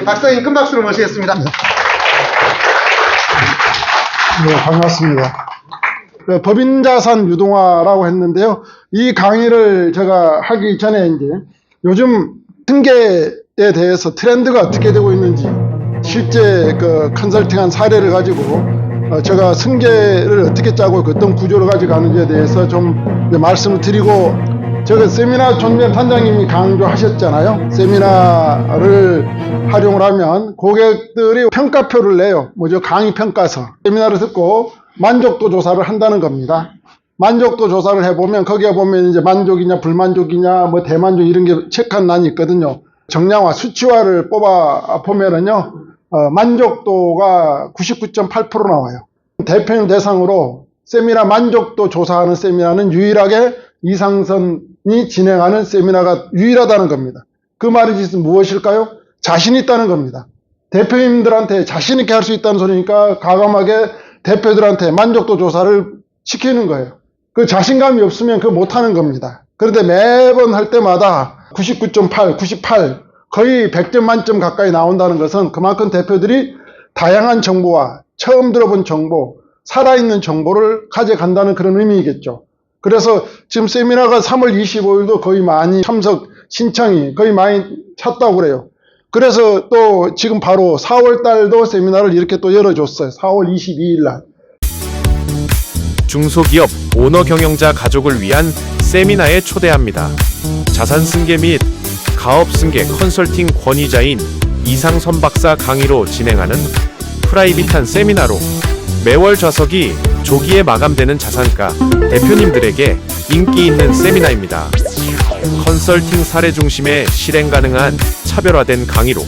박사님 큰 박수로 모시겠습니다. 네, 반갑습니다. 법인자산 유동화라고 했는데요. 이 강의를 제가 하기 전에 이제 요즘 승계에 대해서 트렌드가 어떻게 되고 있는지 실제 그 컨설팅한 사례를 가지고 제가 승계를 어떻게 짜고 어떤 구조를 가지고 가는지에 대해서 좀 말씀을 드리고, 제가 세미나 존재 단장님이 강조하셨잖아요. 세미나를 활용을 하면 고객들이 평가표를 내요. 뭐죠? 강의 평가서. 세미나를 듣고 만족도 조사를 한다는 겁니다. 만족도 조사를 해보면 거기에 보면 이제 만족이냐 불만족이냐 뭐 대만족 이런 게 체크한 난이 있거든요. 정량화 수치화를 뽑아 보면은요, 만족도가 99.8% 나와요. 대표님 대상으로 세미나 만족도 조사하는 세미나는 유일하게 이상선이 진행하는 세미나가 유일하다는 겁니다. 그 말이 무엇일까요? 자신 있다는 겁니다. 대표님들한테 자신 있게 할 수 있다는 소리니까 과감하게 대표들한테 만족도 조사를 시키는 거예요. 그 자신감이 없으면 그거 못하는 겁니다. 그런데 매번 할 때마다 99.8, 98, 거의 100점 만점 가까이 나온다는 것은 그만큼 대표들이 다양한 정보와 처음 들어본 정보, 살아있는 정보를 가져간다는 그런 의미이겠죠. 그래서 지금 세미나가 3월 25일도 거의 많이 참석 신청이 거의 많이 찼다고 그래요. 그래서 또 지금 바로 4월 달도 세미나를 이렇게 또 열어줬어요. 4월 22일 날. 중소기업 오너 경영자 가족을 위한 세미나에 초대합니다. 자산 승계 및 가업 승계 컨설팅 권위자인 이상선 박사 강의로 진행하는 프라이빗한 세미나로 매월 좌석이 조기에 마감되는 자산가 대표님들에게 인기 있는 세미나입니다. 컨설팅 사례 중심의 실행 가능한 차별화된 강의로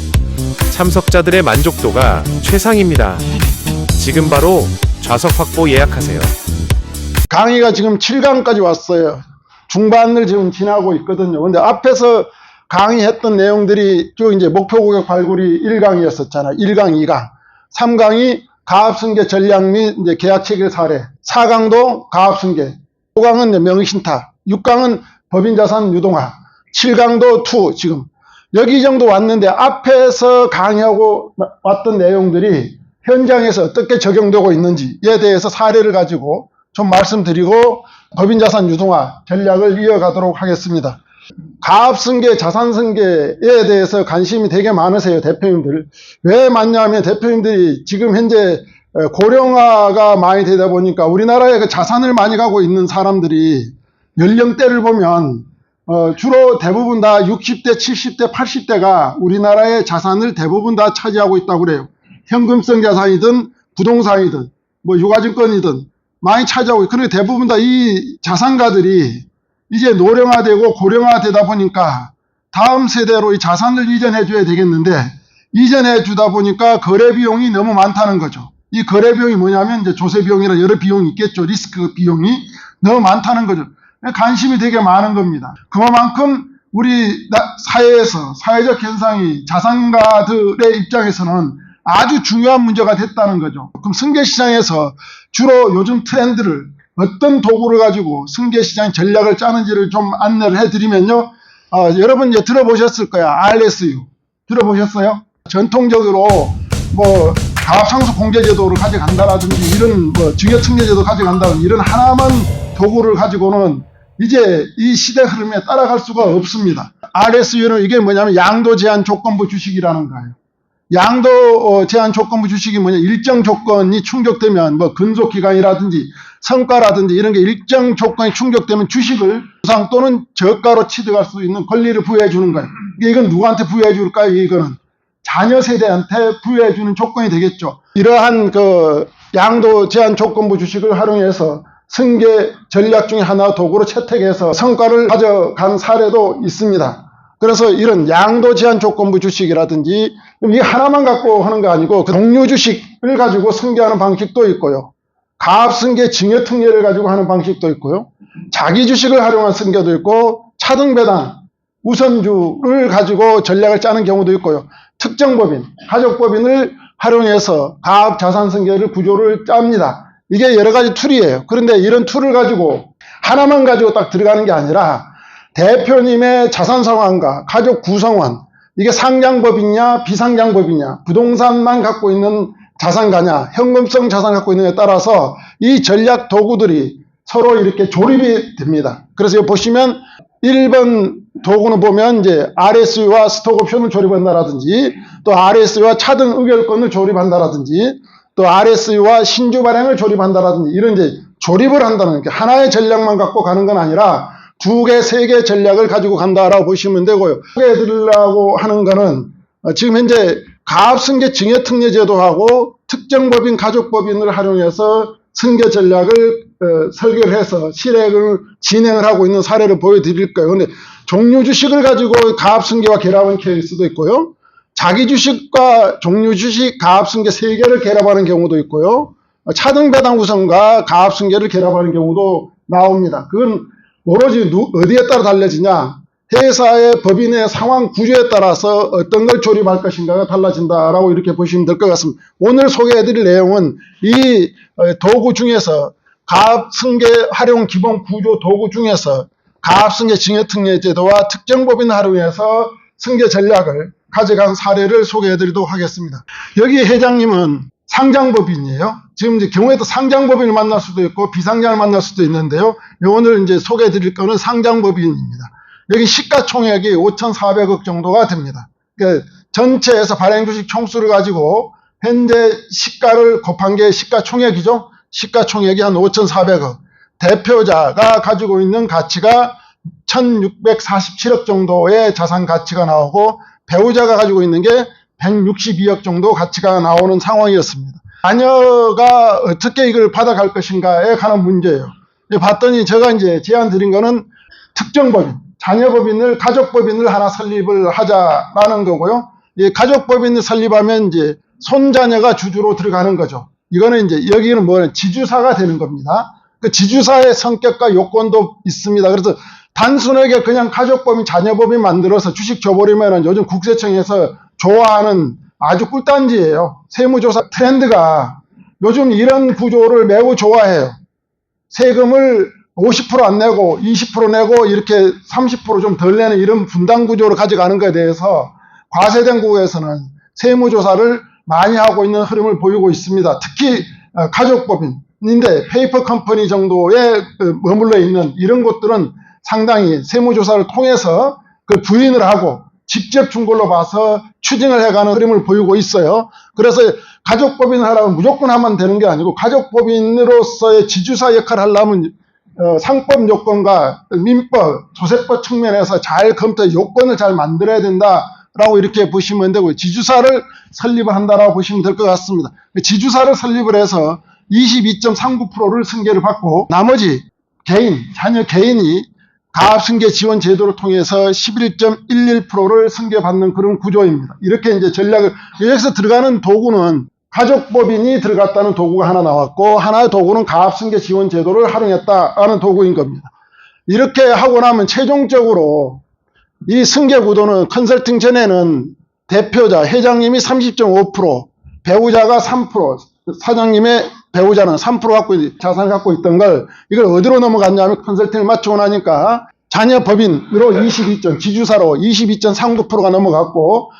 참석자들의 만족도가 최상입니다. 지금 바로 좌석 확보 예약하세요. 강의가 지금 7강까지 왔어요. 중반을 지금 지나고 있거든요. 근데 앞에서 강의했던 내용들이 쭉 이제 목표 고객 발굴이 1강이었었잖아요. 1강, 2강. 3강이 가압승계 전략 및 이제 계약 체결 사례. 4강도 가압승계. 5강은 명의신탁. 6강은 법인자산 유동화. 7강도 2 지금. 여기 정도 왔는데 앞에서 강의하고 왔던 내용들이 현장에서 어떻게 적용되고 있는지에 대해서 사례를 가지고 좀 말씀드리고 법인자산 유동화 전략을 이어가도록 하겠습니다. 가압승계, 자산승계에 대해서 관심이 되게 많으세요, 대표님들. 왜 많냐면 대표님들이 지금 현재 고령화가 많이 되다 보니까 우리나라에 그 자산을 많이 가고 있는 사람들이 연령대를 보면 주로 대부분 다 60대, 70대, 80대가 우리나라의 자산을 대부분 다 차지하고 있다고 그래요. 현금성 자산이든 부동산이든 뭐 유가증권이든 많이 차지하고, 그리고 대부분 다 이 자산가들이 이제 노령화되고 고령화되다 보니까 다음 세대로 이 자산을 이전해 줘야 되겠는데, 이전해 주다 보니까 거래 비용이 너무 많다는 거죠. 이 거래 비용이 뭐냐면 이제 조세 비용이나 여러 비용이 있겠죠. 리스크 비용이 너무 많다는 거죠. 관심이 되게 많은 겁니다. 그만큼 우리 사회에서 사회적 현상이 자산가들의 입장에서는 아주 중요한 문제가 됐다는 거죠. 그럼 승계시장에서 주로 요즘 트렌드를 어떤 도구를 가지고 승계시장 전략을 짜는지를 좀 안내를 해드리면요. 여러분 이제 들어보셨을 거야. RSU. 들어보셨어요? 전통적으로 뭐 가압상수 공제제도를 가져간다라든지 이런 뭐 증여특례제도 가져간다든지 이런 하나만 도구를 가지고는 이제 이 시대 흐름에 따라갈 수가 없습니다. RSU는 이게 뭐냐면 양도 제한 조건부 주식이라는 거예요. 양도 제한 조건부 주식이 뭐냐, 일정 조건이 충족되면 뭐 근속기간이라든지 성과라든지 이런 게 일정 조건이 충족되면 주식을 부상 또는 저가로 취득할 수 있는 권리를 부여해 주는 거예요. 이건 누구한테 부여해 줄까요? 이거는 자녀 세대한테 부여해 주는 조건이 되겠죠. 이러한 그 양도 제한 조건부 주식을 활용해서 승계 전략 중에 하나 도구로 채택해서 성과를 가져간 사례도 있습니다. 그래서 이런 양도 제한 조건부 주식이라든지 이 하나만 갖고 하는 거 아니고 그 동료 주식을 가지고 승계하는 방식도 있고요. 가압승계 증여특례를 가지고 하는 방식도 있고요. 자기 주식을 활용한 승계도 있고 차등배당, 우선주를 가지고 전략을 짜는 경우도 있고요. 특정법인, 가족법인을 활용해서 가압 자산승계를 구조를 짭니다. 이게 여러 가지 툴이에요. 그런데 이런 툴을 가지고 하나만 가지고 딱 들어가는 게 아니라 대표님의 자산 상황과 가족 구성원, 이게 상장법이냐 비상장법이냐, 부동산만 갖고 있는 자산가냐, 현금성 자산 갖고 있느냐에 따라서 이 전략 도구들이 서로 이렇게 조립이 됩니다. 그래서 여기 보시면 1번 도구는 보면 이제 RSU와 스톡옵션을 조립한다라든지, 또 RSU와 차등 의결권을 조립한다라든지, 또 RSU와 신주 발행을 조립한다라든지, 이런 이제 조립을 한다는 게 하나의 전략만 갖고 가는 건 아니라 두 개, 세 개 전략을 가지고 간다라고 보시면 되고요. 소개해드리려고 하는 거는 지금 현재 가압승계 증여특례 제도하고 특정법인, 가족법인을 활용해서 승계 전략을 설계를 해서 실행을 진행을 하고 있는 사례를 보여드릴 거예요. 근데 종류 주식을 가지고 가압승계와 결합한 케이스도 있고요. 자기 주식과 종류 주식, 가압승계 세 개를 결합하는 경우도 있고요. 차등 배당 구성과 가압승계를 결합하는 경우도 나옵니다. 그건 오로지 어디에 따라 달라지냐, 회사의 법인의 상황 구조에 따라서 어떤 걸 조립할 것인가가 달라진다라고 이렇게 보시면 될 것 같습니다. 오늘 소개해드릴 내용은 이 도구 중에서 가압승계 활용 기본 구조 도구 중에서 가압승계 증여특례 제도와 특정법인을 활용해서 승계 전략을 가져간 사례를 소개해드리도록 하겠습니다. 여기 회장님은 상장법인이에요. 지금 이제 경우에도 상장법인을 만날 수도 있고 비상장을 만날 수도 있는데요. 오늘 이제 소개해드릴 거는 상장법인입니다. 여기 시가총액이 5,400억 정도가 됩니다. 그러니까 전체에서 발행 주식 총수를 가지고 현재 시가를 곱한 게 시가총액이죠. 시가총액이 한 5,400억. 대표자가 가지고 있는 가치가 1,647억 정도의 자산 가치가 나오고, 배우자가 가지고 있는 게 162억 정도 가치가 나오는 상황이었습니다. 자녀가 어떻게 이걸 받아갈 것인가에 관한 문제예요. 봤더니 제가 이제 제안 드린 거는 특정법인, 자녀법인을, 가족법인을 하나 설립을 하자라는 거고요. 이 가족법인을 설립하면 이제 손자녀가 주주로 들어가는 거죠. 이거는 이제 여기는 뭐냐, 지주사가 되는 겁니다. 그 지주사의 성격과 요건도 있습니다. 그래서 단순하게 그냥 가족법인, 자녀법인 만들어서 주식 줘버리면은 요즘 국세청에서 좋아하는 아주 꿀단지예요. 세무조사 트렌드가 요즘 이런 구조를 매우 좋아해요. 세금을 50% 안 내고 20% 내고 이렇게 30% 좀 덜 내는 이런 분담 구조를 가져가는 것에 대해서 과세당국에서는 세무조사를 많이 하고 있는 흐름을 보이고 있습니다. 특히 가족법인인데 페이퍼 컴퍼니 정도에 머물러 있는 이런 곳들은 상당히 세무조사를 통해서 그 부인을 하고 직접 준 걸로 봐서 추징을 해가는 흐름을 보이고 있어요. 그래서 가족법인을 하려면 무조건 하면 되는 게 아니고, 가족법인으로서의 지주사 역할을 하려면 상법 요건과 민법, 조세법 측면에서 잘 검토해 요건을 잘 만들어야 된다라고 이렇게 보시면 되고, 지주사를 설립을 한다라고 보시면 될 것 같습니다. 지주사를 설립을 해서 22.39%를 승계를 받고, 나머지 개인, 자녀 개인이 가압승계 지원 제도를 통해서 11.11%를 승계받는 그런 구조입니다. 이렇게 이제 전략을, 여기서 들어가는 도구는 가족법인이 들어갔다는 도구가 하나 나왔고, 하나의 도구는 가압승계 지원 제도를 활용했다라는 도구인 겁니다. 이렇게 하고 나면 최종적으로 이 승계 구도는 컨설팅 전에는 대표자, 회장님이 30.5%, 배우자가 3%, 사장님의 배우자는 3% 갖고 자산을 갖고 있던 걸, 이걸 어디로 넘어갔냐면 컨설팅을 마치고 나니까 자녀 법인으로 지주사로 22.39%가 넘어갔고,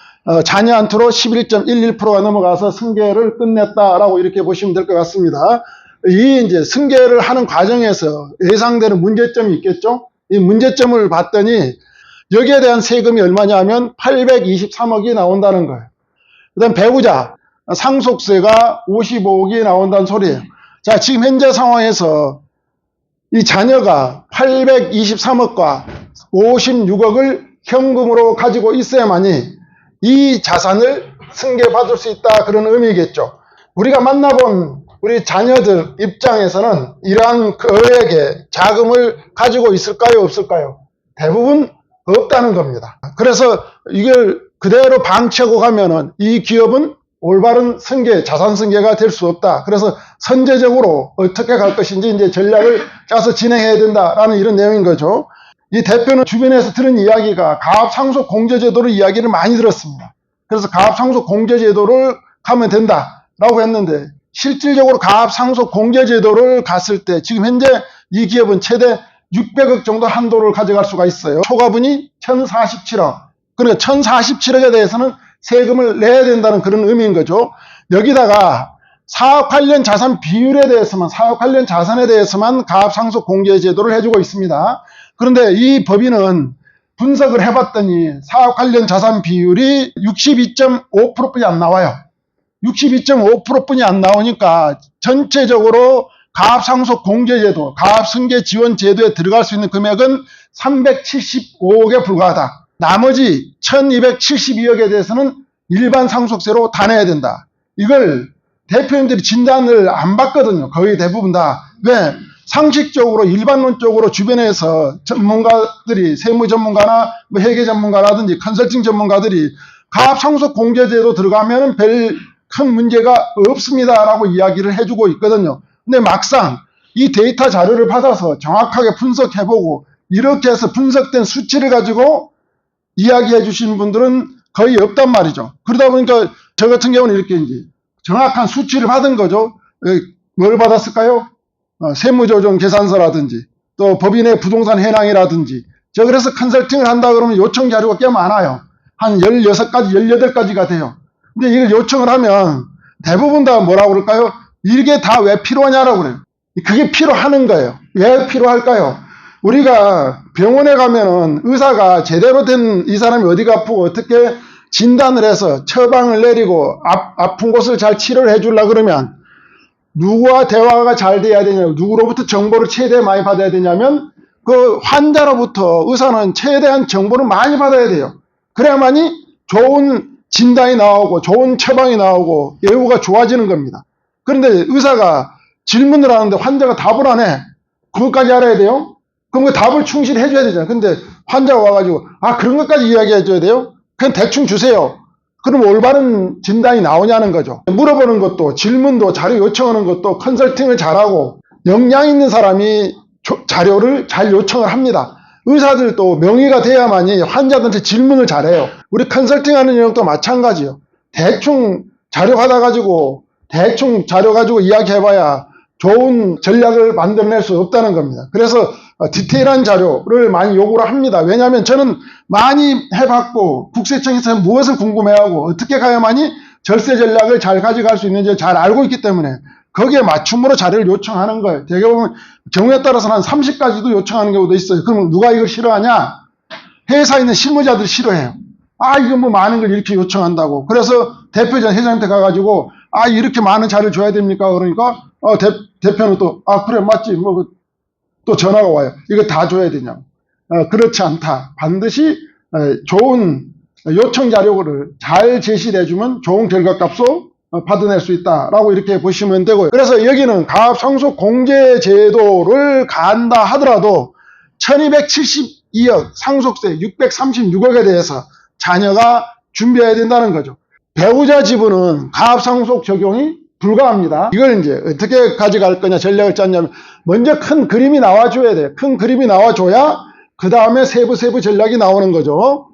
자녀한테로 11.11%가 넘어가서 승계를 끝냈다라고 이렇게 보시면 될 것 같습니다. 이 이제 승계를 하는 과정에서 예상되는 문제점이 있겠죠? 이 문제점을 봤더니 여기에 대한 세금이 얼마냐면 823억이 나온다는 거예요. 그 다음 배우자, 상속세가 55억이 나온다는 소리예요. 자, 지금 현재 상황에서 이 자녀가 823억과 56억을 현금으로 가지고 있어야만이 이 자산을 승계받을 수 있다, 그런 의미겠죠. 우리가 만나본 우리 자녀들 입장에서는 이러한 거액의 자금을 가지고 있을까요, 없을까요? 대부분 없다는 겁니다. 그래서 이걸 그대로 방치하고 가면은 이 기업은 올바른 승계, 자산 승계가 될 수 없다. 그래서 선제적으로 어떻게 갈 것인지 이제 전략을 짜서 진행해야 된다라는 이런 내용인 거죠. 이 대표는 주변에서 들은 이야기가 가압상속 공제제도를 이야기를 많이 들었습니다. 그래서 가압상속 공제제도를 가면 된다라고 했는데, 실질적으로 가압상속 공제제도를 갔을 때 지금 현재 이 기업은 최대 600억 정도 한도를 가져갈 수가 있어요. 초과분이 1047억, 그러니까 1047억에 대해서는 세금을 내야 된다는 그런 의미인 거죠. 여기다가 사업 관련 자산 비율에 대해서만, 사업 관련 자산에 대해서만 가압상속 공제 제도를 해주고 있습니다. 그런데 이 법인은 분석을 해봤더니 사업 관련 자산 비율이 62.5%뿐이 안 나와요. 62.5%뿐이 안 나오니까 전체적으로 가압상속 공제제도, 가압승계 지원 제도에 들어갈 수 있는 금액은 375억에 불과하다. 나머지 1272억에 대해서는 일반 상속세로 다 내야 된다. 이걸 대표님들이 진단을 안 받거든요. 거의 대부분 다. 왜? 상식적으로 일반론적으로 주변에서 전문가들이, 세무 전문가나 뭐 회계 전문가라든지 컨설팅 전문가들이 가압상속 공제제도 들어가면 별 큰 문제가 없습니다라고 이야기를 해주고 있거든요. 근데 막상 이 데이터 자료를 받아서 정확하게 분석해보고 이렇게 해서 분석된 수치를 가지고 이야기해 주시는 분들은 거의 없단 말이죠. 그러다 보니까 저 같은 경우는 이렇게 이제 정확한 수치를 받은 거죠. 뭘 받았을까요? 세무조정 계산서라든지 또 법인의 부동산 해랑이라든지. 저 그래서 컨설팅을 한다 그러면 요청 자료가 꽤 많아요. 한 16가지, 18가지가 돼요. 근데 이걸 요청을 하면 대부분 다 뭐라고 그럴까요? 이게 다 왜 필요하냐라고 그래요. 그게 필요하는 거예요. 왜 필요할까요? 우리가 병원에 가면은 의사가 제대로 된 이 사람이 어디가 아프고 어떻게 진단을 해서 처방을 내리고 아픈 곳을 잘 치료를 해주려고 그러면 누구와 대화가 잘 돼야 되냐, 누구로부터 정보를 최대한 많이 받아야 되냐면 그 환자로부터 의사는 최대한 정보를 많이 받아야 돼요. 그래야만이 좋은 진단이 나오고 좋은 처방이 나오고 예후가 좋아지는 겁니다. 그런데 의사가 질문을 하는데 환자가 답을 안 해. 그것까지 알아야 돼요? 그럼 그 답을 충실히 해줘야 되잖아요. 근데 환자가 와가지고 그런 것까지 이야기해줘야 돼요? 그냥 대충 주세요. 그럼 올바른 진단이 나오냐는 거죠. 물어보는 것도 질문도 자료 요청하는 것도 컨설팅을 잘하고 역량 있는 사람이 자료를 잘 요청을 합니다. 의사들도 명의가 돼야만이 환자들한테 질문을 잘해요. 우리 컨설팅하는 영역도 마찬가지예요. 대충 자료 받아가지고 대충 자료 가지고 이야기해봐야 좋은 전략을 만들어낼 수 없다는 겁니다. 그래서 디테일한 자료를 많이 요구를 합니다. 왜냐하면 저는 많이 해봤고 국세청에서 무엇을 궁금해하고 어떻게 가야만이 절세 전략을 잘 가져갈 수 있는지 잘 알고 있기 때문에 거기에 맞춤으로 자료를 요청하는 거예요. 대개 보면 경우에 따라서는 한 30가지도 요청하는 경우도 있어요. 그럼 누가 이걸 싫어하냐? 회사에 있는 실무자들 싫어해요. 이거 뭐 많은 걸 이렇게 요청한다고. 그래서 대표자 회장한테 가가지고 이렇게 많은 자료를 줘야 됩니까? 그러니까 대표는 또 그래 맞지 뭐 또 전화가 와요. 이거 다 줘야 되냐고. 그렇지 않다. 반드시 좋은 요청 자료를 잘 제시를 해주면 좋은 결과값도 받아낼 수 있다라고 이렇게 보시면 되고요. 그래서 여기는 가압상속 공제 제도를 간다 하더라도 1272억 상속세 636억에 대해서 자녀가 준비해야 된다는 거죠. 배우자 지분은 가압상속 적용이 불가합니다. 이걸 이제 어떻게 가져갈 거냐 전략을 짰냐면 먼저 큰 그림이 나와줘야 돼요. 큰 그림이 나와줘야 그 다음에 세부 전략이 나오는 거죠.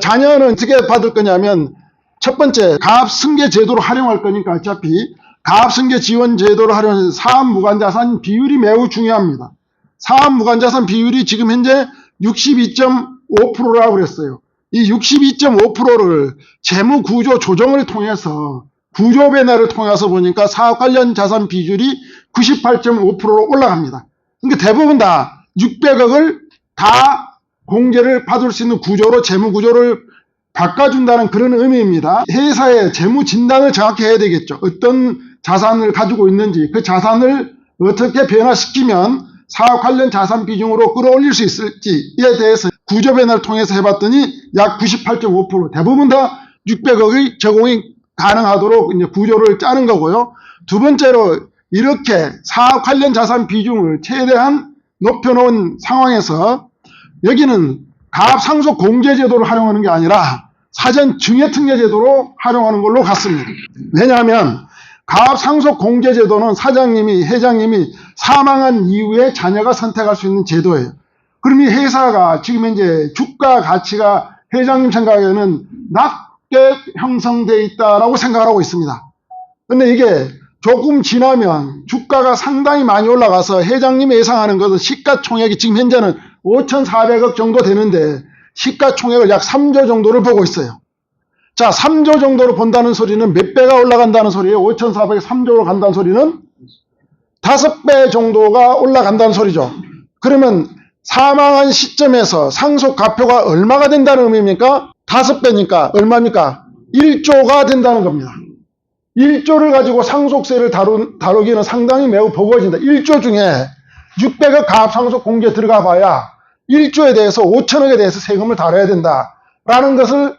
자녀는 어떻게 받을 거냐면 첫 번째 가압승계 제도로 활용할 거니까 어차피 가압승계 지원 제도로 활용해서 사업 무관자산 비율이 매우 중요합니다. 사업 무관자산 비율이 지금 현재 62.5%라고 그랬어요. 이 62.5%를 재무구조 조정을 통해서 구조 변화를 통해서 보니까 사업 관련 자산 비율이 98.5%로 올라갑니다. 그러니까 대부분 다 600억을 다 공제를 받을 수 있는 구조로 재무구조를 바꿔준다는 그런 의미입니다. 회사의 재무 진단을 정확히 해야 되겠죠. 어떤 자산을 가지고 있는지 그 자산을 어떻게 변화시키면 사업 관련 자산 비중으로 끌어올릴 수 있을지에 대해서 구조 변화를 통해서 해봤더니 약 98.5% 대부분 다 600억의 제공이 가능하도록 이제 구조를 짜는 거고요. 두 번째로 이렇게 사업 관련 자산 비중을 최대한 높여놓은 상황에서 여기는 가압상속 공제 제도를 활용하는 게 아니라 사전 증여특례 제도로 활용하는 걸로 갔습니다. 왜냐하면 가압상속 공제 제도는 사장님이 회장님이 사망한 이후에 자녀가 선택할 수 있는 제도예요. 그럼 이 회사가 지금 현재 주가 가치가 회장님 생각에는 낮게 형성되어 있다라고 생각을 하고 있습니다. 근데 이게 조금 지나면 주가가 상당히 많이 올라가서 회장님이 예상하는 것은 시가총액이 지금 현재는 5,400억 정도 되는데 시가총액을 약 3조 정도를 보고 있어요. 자, 3조 정도로 본다는 소리는 몇 배가 올라간다는 소리예요? 5,403조로 간다는 소리는 5배 정도가 올라간다는 소리죠. 그러면 사망한 시점에서 상속가표가 얼마가 된다는 의미입니까? 5배니까 얼마입니까? 1조가 된다는 겁니다. 1조를 가지고 상속세를 다루기는 상당히 매우 버거워진다. 1조 중에 600억 가압상속 공제 들어가 봐야 1조에 대해서 5천억에 대해서 세금을 다뤄야 된다라는 것을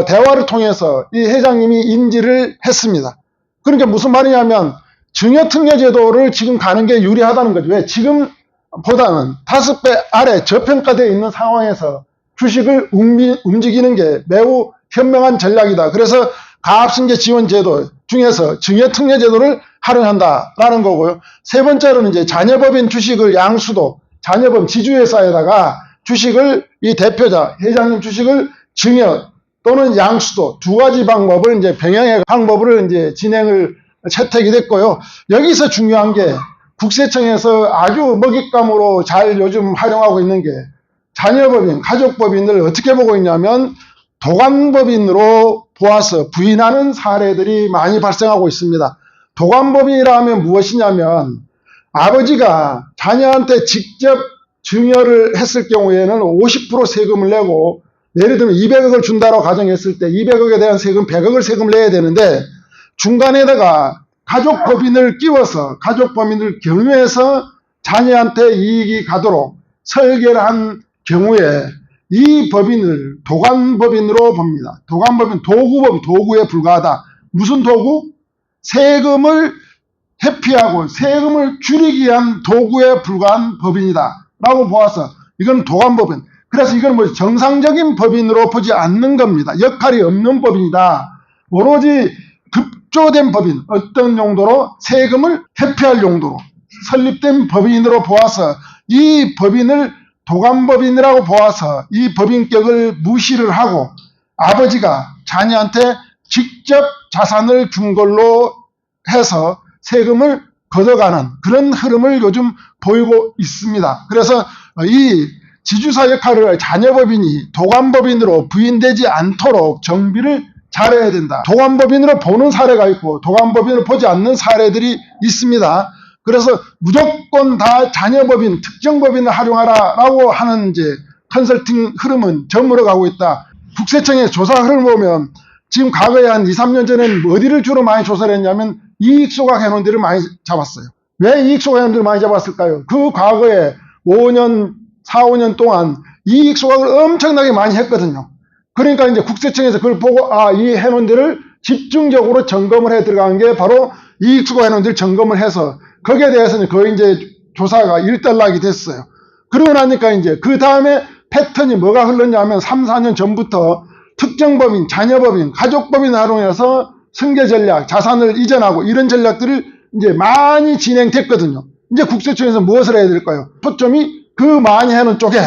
대화를 통해서 이 회장님이 인지를 했습니다. 그러니까 무슨 말이냐면 증여특례 제도를 지금 가는 게 유리하다는 거죠. 왜? 지금보다는 5배 아래 저평가되어 있는 상황에서 주식을 움직이는 게 매우 현명한 전략이다. 그래서 가압승계 지원 제도 중에서 증여특례 제도를 활용한다라는 거고요. 세 번째로는 이제 자녀법인 주식을 양수도 자녀법 지주회사에다가 주식을 이 대표자 회장님 주식을 증여 또는 양수도 두 가지 방법을 이제 병행의 방법을 이제 진행을 채택이 됐고요. 여기서 중요한 게 국세청에서 아주 먹잇감으로 잘 요즘 활용하고 있는 게 자녀법인, 가족법인을 어떻게 보고 있냐면 도관법인으로 보아서 부인하는 사례들이 많이 발생하고 있습니다. 도관법인이라 하면 무엇이냐면 아버지가 자녀한테 직접 증여를 했을 경우에는 50% 세금을 내고 예를 들면 200억을 준다고 가정했을 때 200억에 대한 세금 100억을 세금을 내야 되는데 중간에다가 가족법인을 끼워서 가족법인을 경유해서 자녀한테 이익이 가도록 설계를 한 경우에 이 법인을 도관법인으로 봅니다. 도관법인 도구에 불과하다. 무슨 도구? 세금을 회피하고 세금을 줄이기 위한 도구에 불과한 법인이다 라고 보아서 이건 도관법인. 그래서 이건 뭐 정상적인 법인으로 보지 않는 겁니다. 역할이 없는 법인이다. 오로지 급조된 법인, 어떤 용도로 세금을 회피할 용도로 설립된 법인으로 보아서 이 법인을 도관법인이라고 보아서 이 법인격을 무시를 하고 아버지가 자녀한테 직접 자산을 준 걸로 해서 세금을 걷어가는 그런 흐름을 요즘 보이고 있습니다. 그래서 이 지주사 역할을 자녀법인이 도관법인으로 부인되지 않도록 정비를 잘해야 된다. 도관법인으로 보는 사례가 있고 도관법인으로 보지 않는 사례들이 있습니다. 그래서 무조건 다 자녀법인, 특정법인을 활용하라 라고 하는 이제 컨설팅 흐름은 저물어 가고 있다. 국세청의 조사 흐름을 보면 지금 과거에 한 2, 3년 전에는 어디를 주로 많이 조사를 했냐면 이익소각 해놓은 데를 많이 잡았어요. 왜 이익소각 해놓은 데를 많이 잡았을까요? 그 과거에 5년, 4, 5년 동안 이익소각을 엄청나게 많이 했거든요. 그러니까 이제 국세청에서 그걸 보고 이 해놓은 데를 집중적으로 점검을 해 들어간 게 바로 이익소각 해놓은 데를 점검을 해서 거기에 대해서는 거의 이제 조사가 일단락이 됐어요. 그러고 나니까 이제 그 다음에 패턴이 뭐가 흘렀냐면 3, 4년 전부터 특정법인, 자녀법인, 가족법인 활용해서 승계 전략, 자산을 이전하고 이런 전략들을 이제 많이 진행됐거든요. 이제 국세청에서 무엇을 해야 될까요? 초점이 그 많이 해놓은 쪽에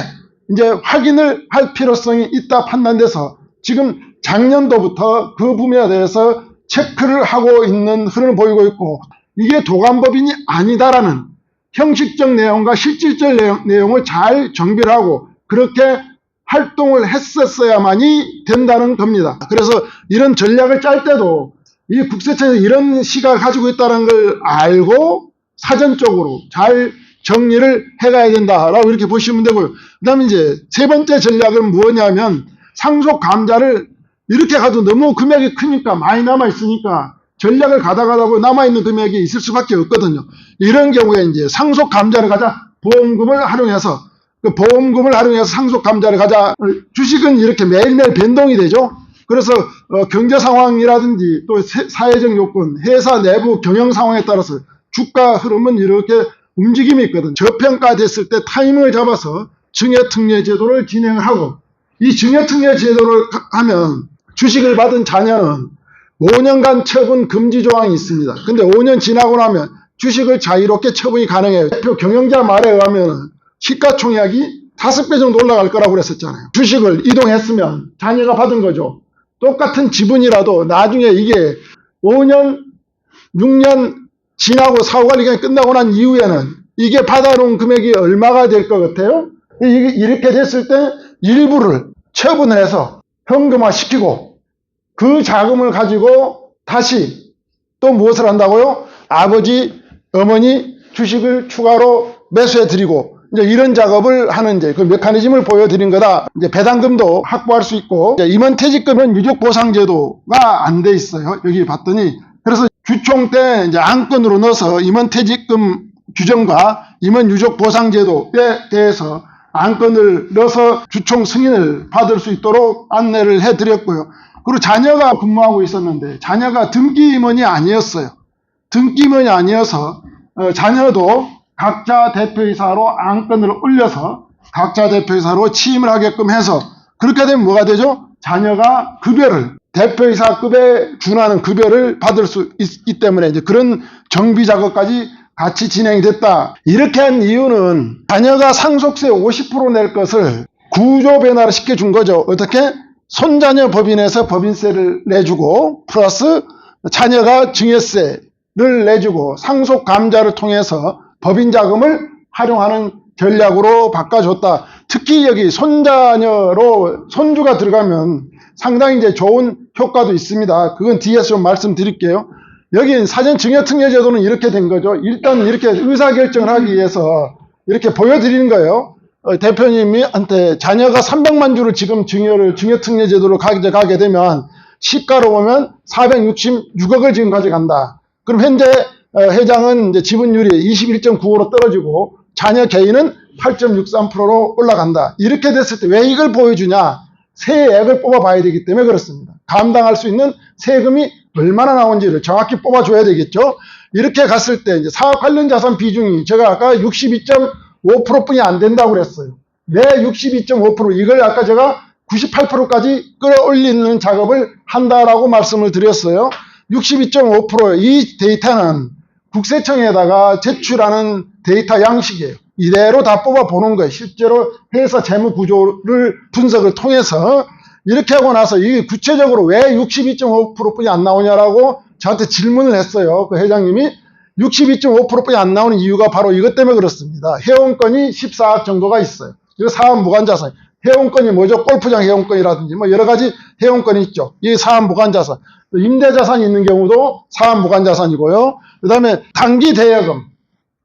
이제 확인을 할 필요성이 있다 판단돼서 지금 작년도부터 그 분야에 대해서 체크를 하고 있는 흐름을 보이고 있고 이게 도관법인이 아니다라는 형식적 내용과 실질적 내용을 잘 정비를 하고 그렇게 활동을 했었어야만이 된다는 겁니다. 그래서 이런 전략을 짤 때도 이 국세청에서 이런 시각을 가지고 있다는 걸 알고 사전적으로 잘 정리를 해가야 된다라고 이렇게 보시면 되고요. 그 다음에 이제 세 번째 전략은 뭐냐면 상속 감자를 이렇게 가도 너무 금액이 크니까 많이 남아있으니까 전략을 가다가 보면 남아있는 금액이 있을 수밖에 없거든요. 이런 경우에 이제 상속 감자를 가자 보험금을 활용해서 보험금을 활용해서 상속 감자를 가자 주식은 이렇게 매일매일 변동이 되죠. 그래서 경제 상황이라든지 또 사회적 요건, 회사 내부 경영 상황에 따라서 주가 흐름은 이렇게 움직임이 있거든. 저평가됐을 때 타이밍을 잡아서 증여특례 제도를 진행을 하고 이 증여특례 제도를 하면 주식을 받은 자녀는 5년간 처분 금지 조항이 있습니다. 근데 5년 지나고 나면 주식을 자유롭게 처분이 가능해요. 대표 경영자 말에 의하면 시가총액이 5배 정도 올라갈 거라고 그랬었잖아요. 주식을 이동했으면 자녀가 받은 거죠. 똑같은 지분이라도 나중에 이게 5년, 6년 지나고 사후관리기간이 끝나고 난 이후에는 이게 받아놓은 금액이 얼마가 될 것 같아요? 이렇게 됐을 때 일부를 처분을 해서 현금화 시키고 그 자금을 가지고 다시 또 무엇을 한다고요? 아버지, 어머니 주식을 추가로 매수해 드리고 이제 이런 작업을 하는 이제 그 메커니즘을 보여드린 거다. 이제 배당금도 확보할 수 있고 이제 임원퇴직금은 유족보상제도가 안 돼 있어요. 여기 봤더니 그래서 주총 때 이제 안건으로 넣어서 임원퇴직금 규정과 임원유족보상제도에 대해서 안건을 넣어서 주총 승인을 받을 수 있도록 안내를 해드렸고요. 그리고 자녀가 근무하고 있었는데 자녀가 등기 임원이 아니었어요. 등기 임원이 아니어서 자녀도 각자 대표이사로 안건을 올려서 각자 대표이사로 취임을 하게끔 해서 그렇게 되면 뭐가 되죠? 자녀가 급여를 대표이사급에 준하는 급여를 받을 수 있기 때문에 이제 그런 정비 작업까지 같이 진행이 됐다. 이렇게 한 이유는 자녀가 상속세 50% 낼 것을 구조 변화를 시켜준 거죠. 어떻게? 손자녀 법인에서 법인세를 내주고 플러스 자녀가 증여세를 내주고 상속 감자를 통해서 법인 자금을 활용하는 전략으로 바꿔줬다. 특히 여기 손자녀로 손주가 들어가면 상당히 이제 좋은 효과도 있습니다. 그건 뒤에서 좀 말씀드릴게요. 여기 사전 증여특례 제도는 이렇게 된 거죠. 일단 이렇게 의사결정을 하기 위해서 이렇게 보여드리는 거예요. 대표님한테 자녀가 300만 주를 지금 증여특례 제도로 가게 되면 시가로 보면 466억을 지금 가져간다. 그럼 현재 회장은 이제 지분율이 21.95로 떨어지고 자녀 개인은 8.63%로 올라간다. 이렇게 됐을 때 왜 이걸 보여주냐? 세액을 뽑아봐야 되기 때문에 그렇습니다. 감당할 수 있는 세금이 얼마나 나온지를 정확히 뽑아줘야 되겠죠. 이렇게 갔을 때 이제 사업 관련 자산 비중이 제가 아까 62.5%뿐이 안 된다고 그랬어요. 왜 62.5%? 이걸 아까 제가 98%까지 끌어올리는 작업을 한다라고 말씀을 드렸어요. 62.5%이 데이터는 국세청에다가 제출하는 데이터 양식이에요. 이대로 다 뽑아보는 거예요. 실제로 회사 재무 구조를 분석을 통해서 이렇게 하고 나서 이게 구체적으로 왜 62.5%뿐이 안 나오냐라고 저한테 질문을 했어요. 그 회장님이 62.5%뿐이 안 나오는 이유가 바로 이것 때문에 그렇습니다. 회원권이 14억 정도가 있어요. 이거 사업 무관자산. 회원권이 뭐죠? 골프장 회원권이라든지 뭐 여러 가지 회원권이 있죠. 이게 사업 무관자산. 임대자산이 있는 경우도 사업 무관자산이고요. 그 다음에 단기 대여금,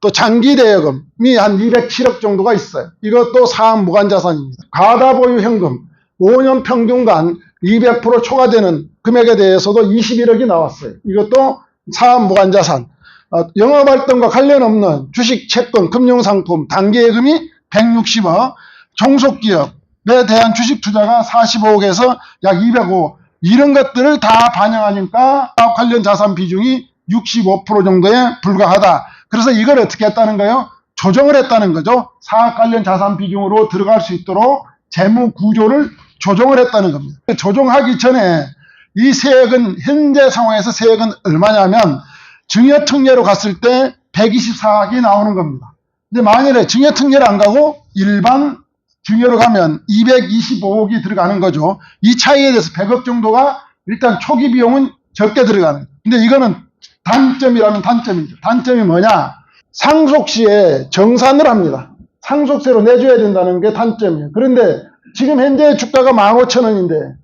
또 장기 대여금이 한 207억 정도가 있어요. 이것도 사업 무관자산입니다. 가다보유 현금 5년 평균간 200% 초과되는 금액에 대해서도 21억이 나왔어요. 이것도 사업 무관자산. 영업활동과 관련 없는 주식, 채권, 금융상품, 단기예금이 160억, 종속기업에 대한 주식 투자가 45억에서 약 205억. 이런 것들을 다 반영하니까 사업 관련 자산 비중이 65% 정도에 불과하다. 그래서 이걸 어떻게 했다는 거예요? 조정을 했다는 거죠. 사업 관련 자산 비중으로 들어갈 수 있도록 재무 구조를 조정을 했다는 겁니다. 조정하기 전에 이 세액은 현재 상황에서 세액은 얼마냐면 증여특례로 갔을 때 124억이 나오는 겁니다. 근데 만일에 증여특례를 안 가고 일반 증여로 가면 225억이 들어가는 거죠. 이 차이에 대해서 100억 정도가 일단 초기 비용은 적게 들어가는 거예요. 근데 이거는 단점이라면 단점이죠. 단점이 뭐냐? 상속 시에 정산을 합니다. 상속세로 내줘야 된다는 게 단점이에요. 그런데 지금 현재 주가가 15,000원인데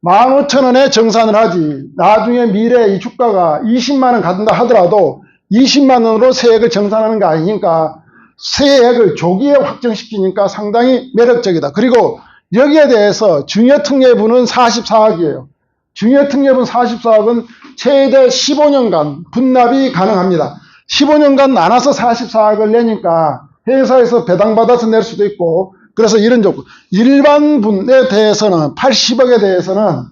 15,000원에 정산을 하지 나중에 미래에 이 주가가 20만 원 간다 하더라도 20만 원으로 세액을 정산하는 거 아니니까 세액을 조기에 확정시키니까 상당히 매력적이다. 그리고 여기에 대해서 증여특례분은 44억이에요. 증여특례분 44억은 최대 15년간 분납이 가능합니다. 15년간 나눠서 44억을 내니까 회사에서 배당받아서 낼 수도 있고 그래서 이런 조건. 일반 분에 대해서는 80억에 대해서는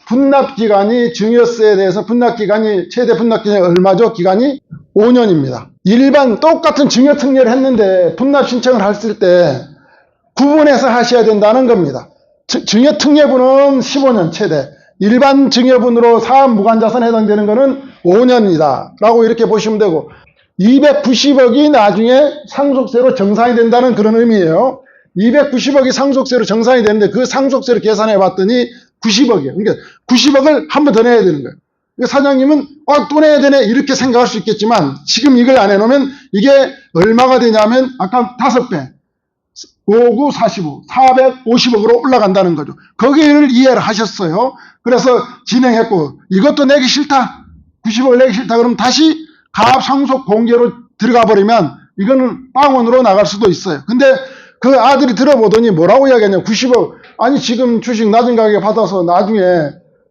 분납기간이 증여세에 대해서 분납기간이 최대 분납기간이 얼마죠? 기간이 5년입니다. 일반 똑같은 증여특례를 했는데 분납 신청을 했을 때 구분해서 하셔야 된다는 겁니다. 증여특례분은 15년 최대. 일반 증여분으로 사업 무관자산에 해당되는 거는 5년이다. 라고 이렇게 보시면 되고 290억이 나중에 상속세로 정산이 된다는 그런 의미예요. 290억이 상속세로 정산이 되는데 그 상속세를 계산해 봤더니 90억이에요. 그러니까 90억을 한 번 더 내야 되는 거예요. 사장님은 또 내야 되네 이렇게 생각할 수 있겠지만 지금 이걸 안 해놓으면 이게 얼마가 되냐면 아까 5배 59, 45, 450억으로 올라간다는 거죠. 거기를 이해를 하셨어요. 그래서 진행했고, 이것도 내기 싫다. 90억을 내기 싫다. 그럼 다시 가압 상속 공개로 들어가 버리면 이거는 빵원으로 나갈 수도 있어요. 근데 그 아들이 들어보더니 뭐라고 이야기하냐. 90억. 아니, 지금 주식 낮은 가격에 받아서 나중에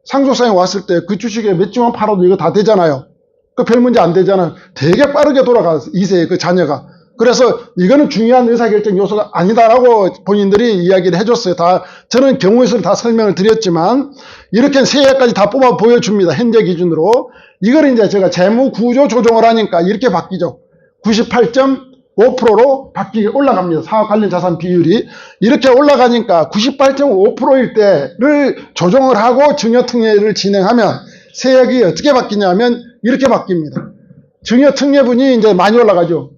상속상에 왔을 때 그 주식에 몇 주만 팔아도 이거 다 되잖아요. 그 별 문제 안 되잖아요. 되게 빠르게 돌아가서 2세의 그 자녀가. 그래서 이거는 중요한 의사결정 요소가 아니다라고 본인들이 이야기를 해줬어요. 저는 경우의 수를 다 설명을 드렸지만, 이렇게 세액까지 다 뽑아 보여줍니다. 현재 기준으로. 이걸 이제 제가 재무구조 조정을 하니까 이렇게 바뀌죠. 98.5%로 올라갑니다. 사업 관련 자산 비율이. 이렇게 올라가니까 98.5%일 때를 조정을 하고 증여특례를 진행하면 세액이 어떻게 바뀌냐면 이렇게 바뀝니다. 증여특례분이 이제 많이 올라가죠.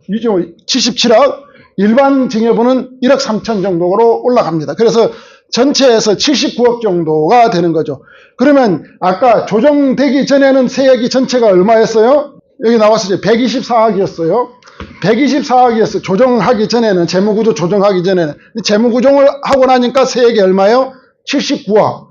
77억, 일반 증여분은 1억 3천 정도로 올라갑니다. 그래서 전체에서 79억 정도가 되는 거죠. 그러면 아까 조정되기 전에는 세액이 전체가 얼마였어요? 여기 나왔어요. 124억이었어요. 124억이었어요. 조정하기 전에는, 재무구조 조정하기 전에는. 재무구조를 하고 나니까 세액이 얼마예요? 79억.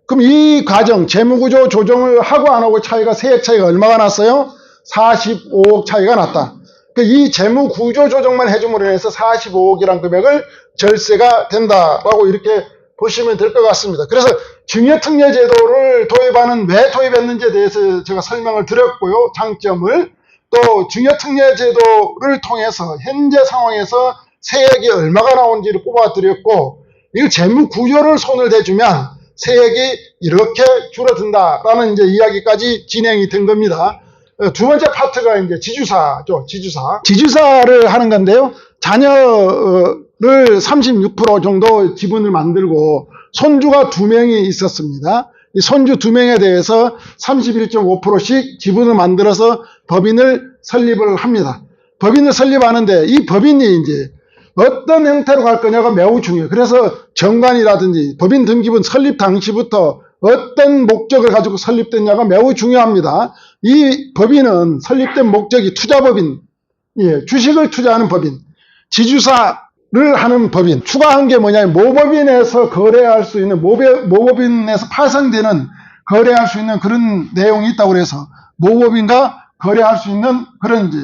그럼 이 과정, 재무구조 조정을 하고 안 하고 차이가, 세액 차이가 얼마가 났어요? 45억 차이가 났다. 이 재무구조 조정만 해줌으로 인해서 45억이란 금액을 절세가 된다라고 이렇게 보시면 될 것 같습니다. 그래서 증여특례 제도를 도입하는, 왜 도입했는지에 대해서 제가 설명을 드렸고요. 장점을. 또 증여특례 제도를 통해서 현재 상황에서 세액이 얼마가 나오는지를 뽑아드렸고, 이걸 재무구조를 손을 대주면 세액이 이렇게 줄어든다라는 이제 이야기까지 진행이 된 겁니다. 두 번째 파트가 이제 지주사죠. 지주사를 하는 건데요. 자녀를 36% 정도 지분을 만들고 손주가 2명이 있었습니다. 이 손주 2명에 대해서 31.5%씩 지분을 만들어서 법인을 설립을 합니다. 법인을 설립하는데 이 법인이 이제 어떤 형태로 갈 거냐가 매우 중요해요. 그래서 정관이라든지 법인 등기분 설립 당시부터 어떤 목적을 가지고 설립됐냐가 매우 중요합니다. 이 법인은 설립된 목적이 투자법인, 주식을 투자하는 법인, 지주사를 하는 법인, 추가한 게 뭐냐면 모법인에서 거래할 수 있는, 모법인에서 파생되는 거래할 수 있는 그런 내용이 있다고 그래서 모법인과 거래할 수 있는 그런 이제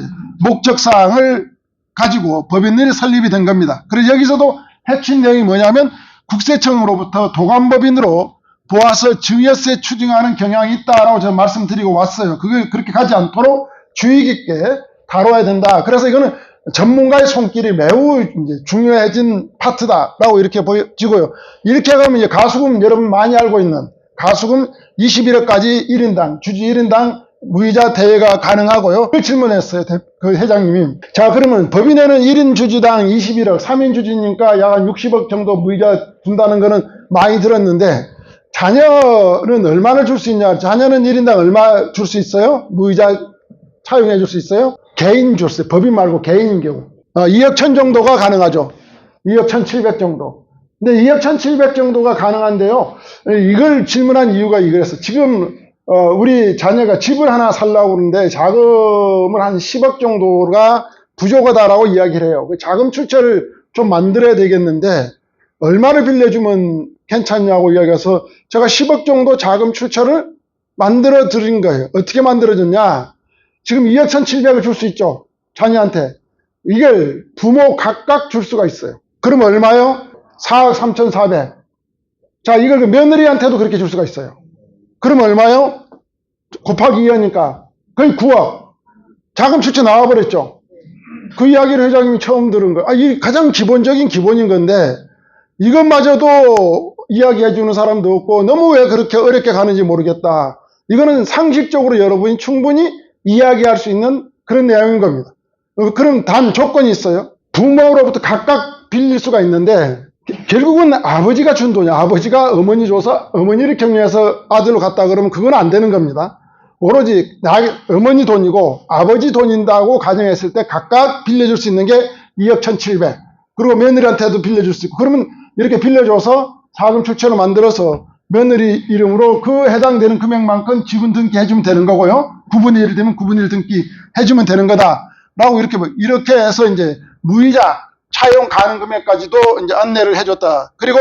목적사항을 가지고 법인이 설립이 된 겁니다. 그래서 여기서도 핵심 내용이 뭐냐면 국세청으로부터 도감법인으로 보아서 증여세 추징하는 경향이 있다라고 제가 말씀드리고 왔어요. 그걸 그렇게 가지 않도록 주의 깊게 다뤄야 된다. 그래서 이거는 전문가의 손길이 매우 이제 중요해진 파트다라고 이렇게 보여지고요. 이렇게 가면 이제 가수금, 여러분 많이 알고 있는 가수금 21억까지 1인당, 주주 1인당 무이자 대여가 가능하고요. 그 질문했어요. 그 회장님이. 자, 그러면 법인에는 1인 주주당 21억, 3인 주주니까 약 한 60억 정도 무이자 준다는 거는 많이 들었는데, 자녀는 얼마나 줄 수 있냐? 자녀는 1인당 얼마 줄 수 있어요? 무이자 차용해 줄 수 있어요? 개인 줬어요. 법인 말고 개인인 경우. 2억 1천 정도가 가능하죠. 2억 1,700 정도. 근데 2억 1,700 정도가 가능한데요. 이걸 질문한 이유가 이거였어요. 지금 우리 자녀가 집을 하나 살려고 그러는데 자금을 한 10억 정도가 부족하다라고 이야기를 해요. 그 자금 출처를 좀 만들어야 되겠는데 얼마를 빌려주면 괜찮냐고 이야기해서 제가 10억 정도 자금 출처를 만들어 드린 거예요. 어떻게 만들어졌냐? 지금 2억 1,700을 줄 수 있죠. 자녀한테. 이걸 부모 각각 줄 수가 있어요. 그럼 얼마요? 4억 3,400. 자, 이걸 며느리한테도 그렇게 줄 수가 있어요. 그럼 얼마요? 곱하기 2하니까 거의 9억. 자금 출처 나와버렸죠. 그 이야기를 회장님이 처음 들은 거예요. 이 가장 기본적인 기본인 건데 이것마저도 이야기해 주는 사람도 없고 너무 왜 그렇게 어렵게 가는지 모르겠다. 이거는 상식적으로 여러분이 충분히 이야기할 수 있는 그런 내용인 겁니다. 그럼 단 조건이 있어요. 부모로부터 각각 빌릴 수가 있는데 결국은 아버지가 준 돈이야. 아버지가 어머니 줘서 어머니를 경유해서 아들로 갔다 그러면 그건 안 되는 겁니다. 오로지 어머니 돈이고 아버지 돈인다고 가정했을 때 각각 빌려줄 수 있는 게 2억 1,700. 그리고 며느리한테도 빌려줄 수 있고 그러면 이렇게 빌려줘서 자금 출처로 만들어서 며느리 이름으로 그 해당되는 금액만큼 지분 등기 해주면 되는 거고요. 9분의 1 되면 9분의 1 등기 해주면 되는 거다. 라고 이렇게 해서 이제 무이자 차용 가능 금액까지도 이제 안내를 해줬다. 그리고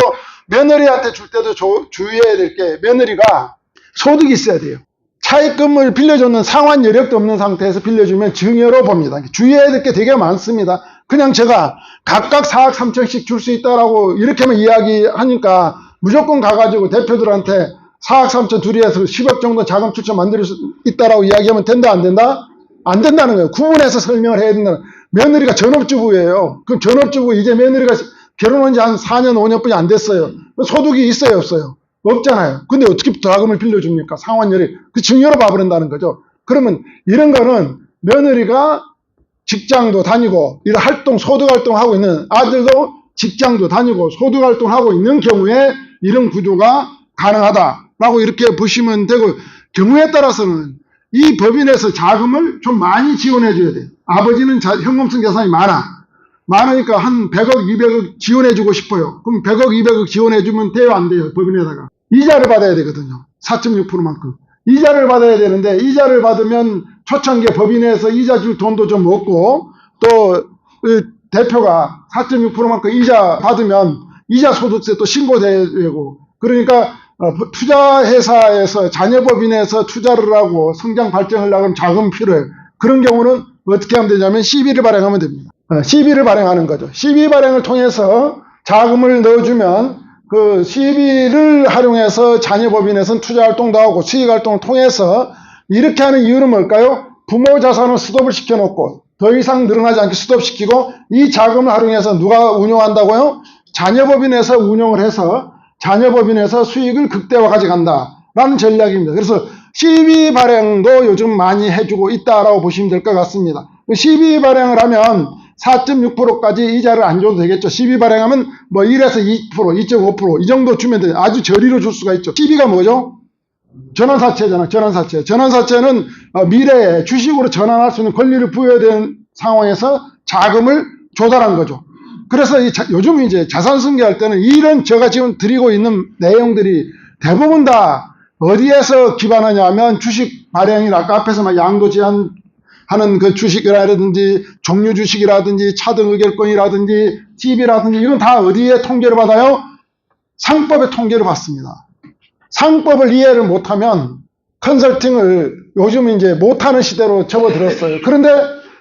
며느리한테 줄 때도 주의해야 될 게 며느리가 소득이 있어야 돼요. 차입금을 빌려주는 상환 여력도 없는 상태에서 빌려주면 증여로 봅니다. 주의해야 될 게 되게 많습니다. 그냥 제가 각각 4억 3천씩 줄 수 있다라고 이렇게만 이야기하니까 무조건 가가지고 대표들한테 4억 3천 둘이 해서 10억 정도 자금 출처 만들 수 있다라고 이야기하면 된다, 안 된다? 안 된다는 거예요. 구분해서 설명을 해야 된다. 며느리가 전업주부예요. 그럼 전업주부 이제 며느리가 결혼한 지 한 4년, 5년뿐이 안 됐어요. 소득이 있어요, 없어요? 없잖아요. 근데 어떻게 자금을 빌려줍니까? 상환율이. 그 증여로 봐버린다는 거죠. 그러면 이런 거는 며느리가 직장도 다니고, 이런 활동, 소득 활동하고 있는 아들도 직장도 다니고, 소득 활동하고 있는 경우에 이런 구조가 가능하다라고 이렇게 보시면 되고, 경우에 따라서는 이 법인에서 자금을 좀 많이 지원해 줘야 돼요. 아버지는 현금성 자산이 많으니까 한 100억, 200억 지원해 주고 싶어요. 그럼 100억, 200억 지원해 주면 돼요, 안 돼요? 법인에다가. 이자를 받아야 되거든요. 4.6%만큼. 이자를 받아야 되는데, 이자를 받으면 초창기에 법인에서 이자 줄 돈도 좀 없고, 또 대표가 4.6%만큼 이자 받으면 이자 소득세 또 신고돼야 되고, 그러니까 투자회사에서 자녀법인에서 투자를 하고 성장 발전하려고 하면 자금 필요해요. 그런 경우는 어떻게 하면 되냐면 CB를 발행하면 됩니다. CB를 발행하는 거죠. CB 발행을 통해서 자금을 넣어주면 그 CB를 활용해서 자녀법인에서는 투자활동도 하고 수익활동을 통해서 이렇게 하는 이유는 뭘까요? 부모 자산을 스톱을 시켜놓고 더 이상 늘어나지 않게 스톱시키고 이 자금을 활용해서 누가 운용한다고요? 자녀법인에서 운용을 해서 자녀법인에서 수익을 극대화 가져간다라는 전략입니다. 그래서 CB 발행도 요즘 많이 해주고 있다라고 보시면 될 것 같습니다. CB 발행을 하면 4.6%까지 이자를 안 줘도 되겠죠. CB 발행하면 뭐 1에서 2%, 2.5% 이 정도 주면 돼요. 아주 저리로 줄 수가 있죠. CB가 뭐죠? 전환사채잖아. 전환사채. 전환사채는 미래에 주식으로 전환할 수 있는 권리를 부여된 상황에서 자금을 조달한 거죠. 그래서 요즘 이제 자산 승계할 때는 이런 제가 지금 드리고 있는 내용들이 대부분 다 어디에서 기반하냐 하면 주식 발행이 아까 앞에서 막 양도 제한하는 그 주식이라든지 종류 주식이라든지 차등 의결권이라든지 CB라든지 이건 다 어디에 통계를 받아요? 상법의 통계를 받습니다. 상법을 이해를 못하면 컨설팅을 요즘 이제 못하는 시대로 접어들었어요. 그런데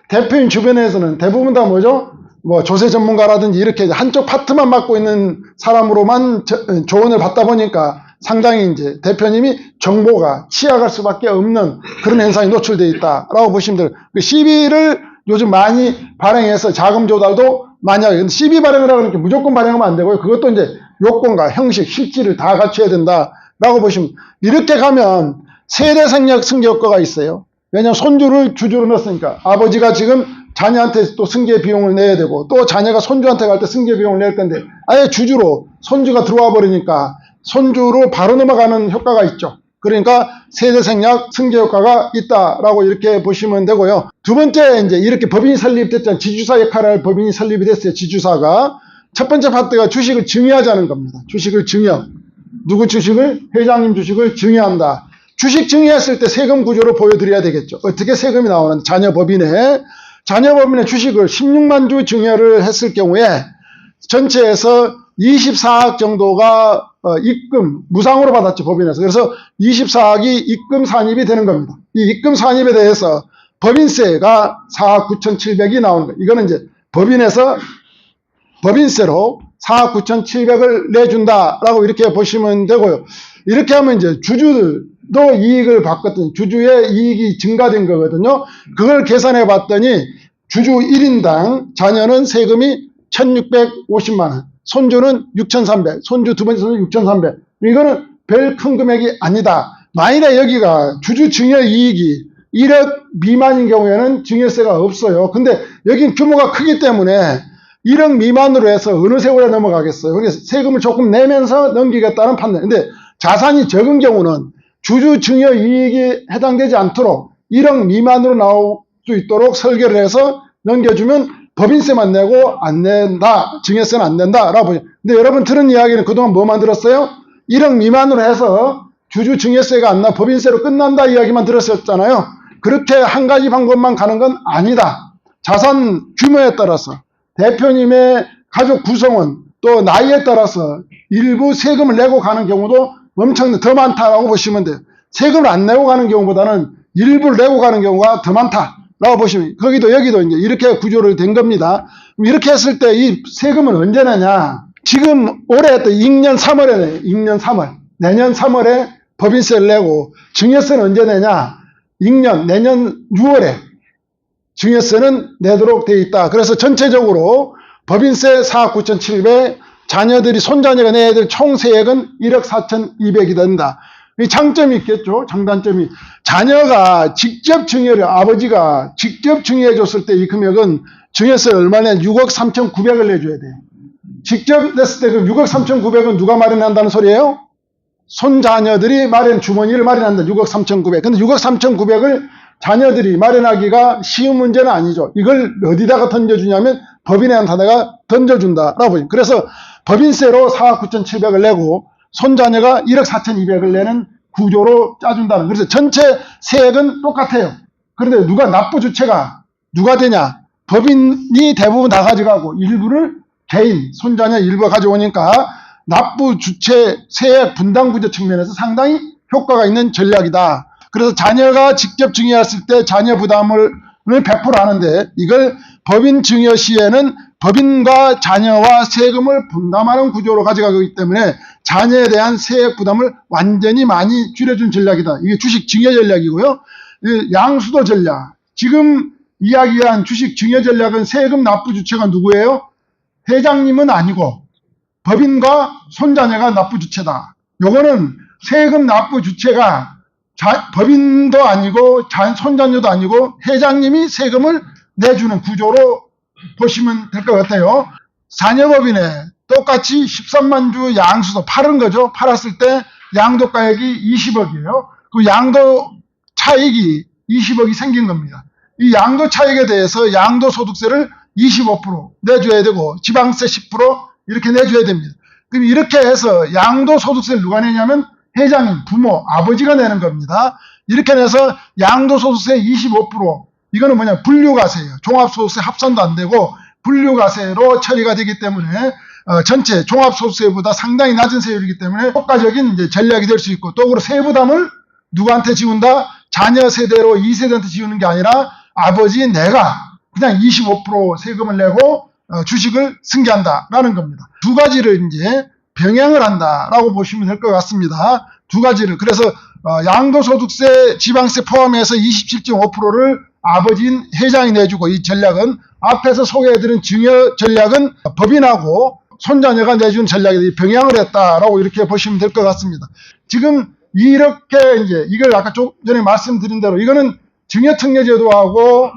대표인 주변에서는 대부분 다 뭐죠? 뭐 조세 전문가라든지 이렇게 한쪽 파트만 맡고 있는 사람으로만 조언을 받다 보니까 상당히 이제 대표님이 정보가 취약할 수밖에 없는 그런 현상이 노출되어 있다라고 보시면 돼요. CB를 요즘 많이 발행해서 자금 조달도 많이 하고, 근데 CB 발행을 하니까 무조건 발행하면 안 되고요. 그것도 이제 요건과 형식, 실질을 다 갖춰야 된다라고 보시면, 이렇게 가면 세대 생략 승계 효과가 있어요. 왜냐하면 손주를 주주로 넣었으니까 아버지가 지금 자녀한테 또 승계 비용을 내야 되고, 또 자녀가 손주한테 갈 때 승계 비용을 낼 건데 아예 주주로 손주가 들어와 버리니까 손주로 바로 넘어가는 효과가 있죠. 그러니까 세대 생략 승계 효과가 있다라고 이렇게 보시면 되고요. 두 번째, 이제 이렇게 법인이 설립됐잖아요. 지주사 역할을 할 법인이 설립이 됐어요. 지주사가. 첫 번째 파트가 주식을 증여하자는 겁니다. 주식을 증여. 누구 주식을? 회장님 주식을 증여한다. 주식 증여했을 때 세금 구조를 보여드려야 되겠죠. 어떻게 세금이 나오는지. 자녀법인의 주식을 16만 주 증여를 했을 경우에 전체에서 24억 정도가 입금, 무상으로 받았죠, 법인에서. 그래서 24억이 입금 산입이 되는 겁니다. 이 입금 산입에 대해서 법인세가 4억 9,700이 나오는 거예요. 이거는 이제 법인에서 법인세로 4억 9,700을 내준다라고 이렇게 보시면 되고요. 이렇게 하면 이제 주주들도 이익을 받거든요. 주주의 이익이 증가된 거거든요. 그걸 계산해 봤더니 주주 1인당 자녀는 세금이 1,650만 원. 손주는 6,300, 손주 두 번째 손주 6,300. 이거는 별 큰 금액이 아니다. 만일에 여기가 주주 증여 이익이 1억 미만인 경우에는 증여세가 없어요. 근데 여긴 규모가 크기 때문에 1억 미만으로 해서 어느 세월에 넘어가겠어요. 그래서 세금을 조금 내면서 넘기겠다는 판단. 근데 자산이 적은 경우는 주주 증여 이익이 해당되지 않도록 1억 미만으로 나올 수 있도록 설계를 해서 넘겨주면 법인세만 내고 안 낸다. 증여세는 안 낸다라고 보죠. 근데 여러분 들은 이야기는 그동안 뭐만 들었어요? 1억 미만으로 해서 주주 증여세가 안 나 법인세로 끝난다 이야기만 들었었잖아요. 그렇게 한 가지 방법만 가는 건 아니다. 자산 규모에 따라서 대표님의 가족 구성원 또 나이에 따라서 일부 세금을 내고 가는 경우도 엄청 더 많다라고 보시면 돼요. 세금을 안 내고 가는 경우보다는 일부를 내고 가는 경우가 더 많다라고 보시면, 거기도 여기도 이제 이렇게 구조를 된 겁니다. 이렇게 했을 때 이 세금은 언제 내냐? 지금 올해 또 2년 3월에 2년 3월, 내년 3월에 법인세를 내고 증여세는 언제 내냐? 2년 내년 6월에 증여세는 내도록 되어 있다. 그래서 전체적으로 법인세 4억 9,700, 자녀들이 손자녀가 내야 될 총 세액은 1억 4,200이 된다. 이 장점이 있겠죠. 장단점이, 자녀가 직접 증여를, 아버지가 직접 증여해 줬을 때 이 금액은 증여세를 얼마 내? 6억 3,900을 내줘야 돼요. 직접 냈을 때 그 6억 3,900은 누가 마련한다는 소리예요? 손자녀들이 주머니를 마련한다. 6억 3,900. 근데 6억 3,900을 자녀들이 마련하기가 쉬운 문제는 아니죠. 이걸 어디다가 던져주냐면 법인한테다가 던져준다라고 보죠. 그래서 법인세로 4억 9,700을 내고 손자녀가 1억 4,200을 내는 구조로 짜준다는. 그래서 전체 세액은 똑같아요. 그런데 납부 주체가 누가 되냐? 법인이 대부분 다 가져가고 일부를 개인, 손자녀 일부가 가져오니까 납부 주체 세액 분담 구조 측면에서 상당히 효과가 있는 전략이다. 그래서 자녀가 직접 증여했을 때 자녀 부담을 100% 하는데, 이걸 법인 증여 시에는 법인과 자녀와 세금을 분담하는 구조로 가져가기 때문에 자녀에 대한 세액 부담을 완전히 많이 줄여준 전략이다. 이게 주식 증여 전략이고요. 양수도 전략. 지금 이야기한 주식 증여 전략은 세금 납부 주체가 누구예요? 회장님은 아니고 법인과 손자녀가 납부 주체다. 요거는 세금 납부 주체가 법인도 아니고 손자녀도 아니고 회장님이 세금을 내주는 구조로 보시면 될 것 같아요. 자녀법인에 똑같이 13만 주 양수도 팔은 거죠. 팔았을 때 양도가액이 20억이에요. 그 양도 차익이 20억이 생긴 겁니다. 이 양도 차익에 대해서 양도소득세를 25% 내줘야 되고 지방세 10% 이렇게 내줘야 됩니다. 그럼 이렇게 해서 양도소득세를 누가 내냐면 회장님, 부모, 아버지가 내는 겁니다. 이렇게 내서 양도소득세 25%, 이거는 뭐냐, 분류과세예요. 종합소득세 합산도 안 되고 분류과세로 처리가 되기 때문에 전체 종합소득세보다 상당히 낮은 세율이기 때문에 효과적인 이제 전략이 될 수 있고, 또 그리고 세부담을 누구한테 지운다? 자녀 세대로 2세대한테 지우는 게 아니라 아버지 내가 그냥 25% 세금을 내고 주식을 승계한다라는 겁니다. 두 가지를 이제 병행을 한다라고 보시면 될 것 같습니다. 두 가지를. 그래서 양도소득세, 지방세 포함해서 27.5%를 아버지인 회장이 내주고, 이 전략은 앞에서 소개해드린 증여 전략은 법인하고 손자녀가 내준 전략이 병행을 했다라고 이렇게 보시면 될 것 같습니다. 지금 이렇게 이제 이걸 아까 좀 전에 말씀드린 대로 이거는 증여특례제도하고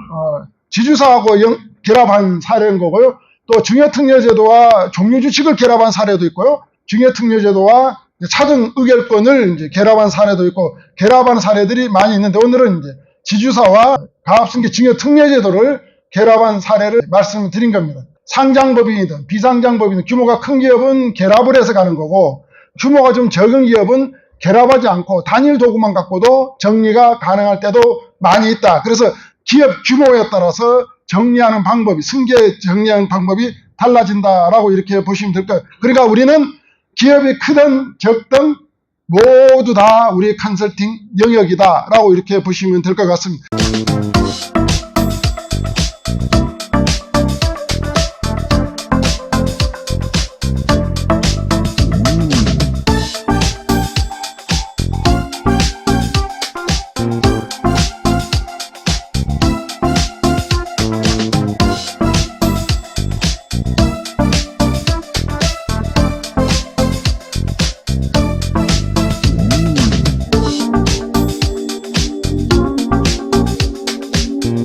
지주사하고 결합한 사례인 거고요. 또 증여특례제도와 종류주식을 결합한 사례도 있고요. 증여특례제도와 차등 의결권을 이제 결합한 사례도 있고, 결합한 사례들이 많이 있는데, 오늘은 이제 지주사와 가압승계 증여특례제도를 결합한 사례를 말씀드린 겁니다. 상장법인이든 비상장법인이든 규모가 큰 기업은 결합을 해서 가는 거고, 규모가 좀 적은 기업은 결합하지 않고 단일 도구만 갖고도 정리가 가능할 때도 많이 있다. 그래서 기업 규모에 따라서 정리하는 방법이, 승계 정리하는 방법이 달라진다라고 이렇게 보시면 될 거예요. 그러니까 우리는 기업이 크든 적든 모두 다 우리 컨설팅 영역이다라고 이렇게 보시면 될 것 같습니다.